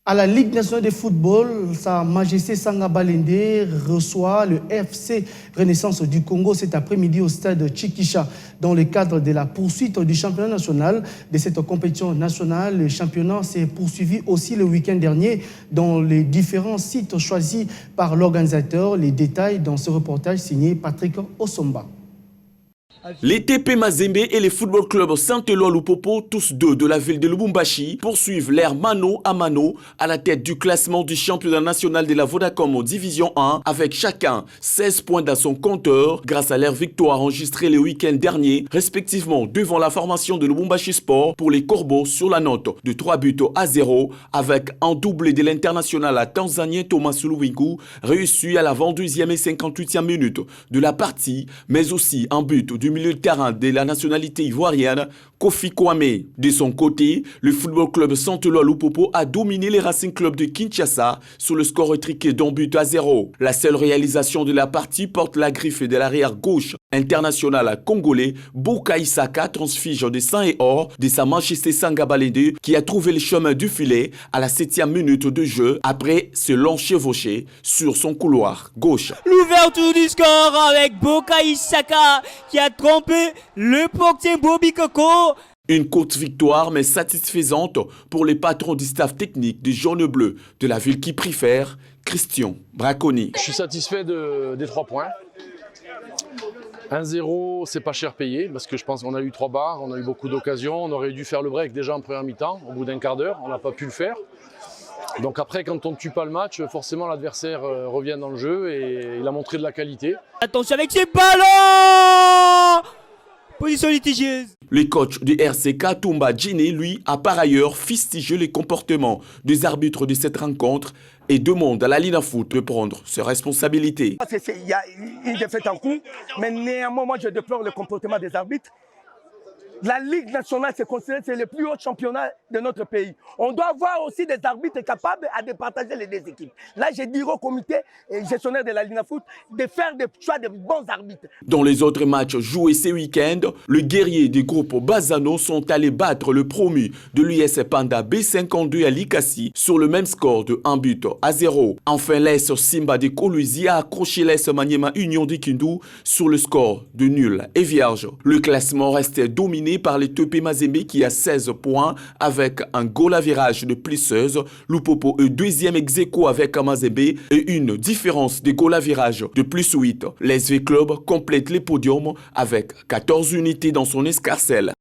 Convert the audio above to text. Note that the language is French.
À la Ligue nationale de football, Sa Majesté Sanga Balende reçoit le FC Renaissance du Congo cet après-midi au stade Tchikisha. Dans le cadre de la poursuite du championnat national de cette compétition nationale, le championnat s'est poursuivi aussi le week-end dernier dans les différents sites choisis par l'organisateur. Les détails dans ce reportage signé Patrick Osomba. Les TP Mazembe et les Football Club Saint-Éloi Lupopo, tous deux de la ville de Lubumbashi, poursuivent l'ère mano à mano à la tête du classement du championnat national de la Vodacom en Division 1 avec chacun 16 points dans son compteur grâce à leur victoire enregistrée le week-end dernier, respectivement devant la formation de Lubumbashi Sport pour les Corbeaux sur la note de 3-0 avec un doublé de l'international tanzanien Thomas Suluwingu réussi à la 22e et 58e minute de la partie, mais aussi un but du milieu de terrain de la nationalité ivoirienne, Kofi Kwame. De son côté, le Football Club Saint-Éloi Lupopo a dominé les Racing Club de Kinshasa sur le score étriqué d'1-0. La seule réalisation de la partie porte la griffe de l'arrière gauche international congolais Boka Isaka, transfige de sang et or de Sa Majesté Sanga Balende qui a trouvé le chemin du filet à la 7e minute de jeu après se long chevauché sur son couloir gauche. L'ouverture du score avec Boka Isaka qui a trompé le portier Bobby Coco. Une courte victoire mais satisfaisante pour les patrons du staff technique des Jaunes Bleus de la ville qui préfère, Christian Braconi. Je suis satisfait des 3 points. 1-0, c'est pas cher payé parce que je pense qu'on a eu 3 barres, on a eu beaucoup d'occasions. On aurait dû faire le break déjà en première mi-temps, au bout d'un quart d'heure. On n'a pas pu le faire. Donc après, quand on ne tue pas le match, forcément l'adversaire revient dans le jeu et il a montré de la qualité. Attention avec ses ballons! Position litigieuse. Le coach du RCK, Toumba Djini, lui, a par ailleurs fustigé les comportements des arbitres de cette rencontre et demande à la Lina Foot de prendre ses responsabilités. Il y a une défaite en cours, mais néanmoins, moi je déplore le comportement des arbitres. La Ligue nationale, c'est le plus haut championnat de notre pays. On doit avoir aussi des arbitres capables à départager les deux équipes. Là, je dirais au comité gestionnaire de la Lina Foot de faire des choix de bons arbitres. Dans les autres matchs joués ce week-end, les guerriers du groupe Bazano sont allés battre le promu de l'US Panda B52 à Likasi sur le même score de 1-0. Enfin, l'AS Simba de Kolwezi a accroché l'AS Maniema Union de Kindu sur le score de nul et vierge. Le classement restait dominé par les TP Mazembe qui a 16 points avec un goal à virage de plus 16. Lupopo est deuxième ex-aequo avec Mazembe et une différence de goal à virage de plus 8. Les SV Club complète les podiums avec 14 unités dans son escarcelle.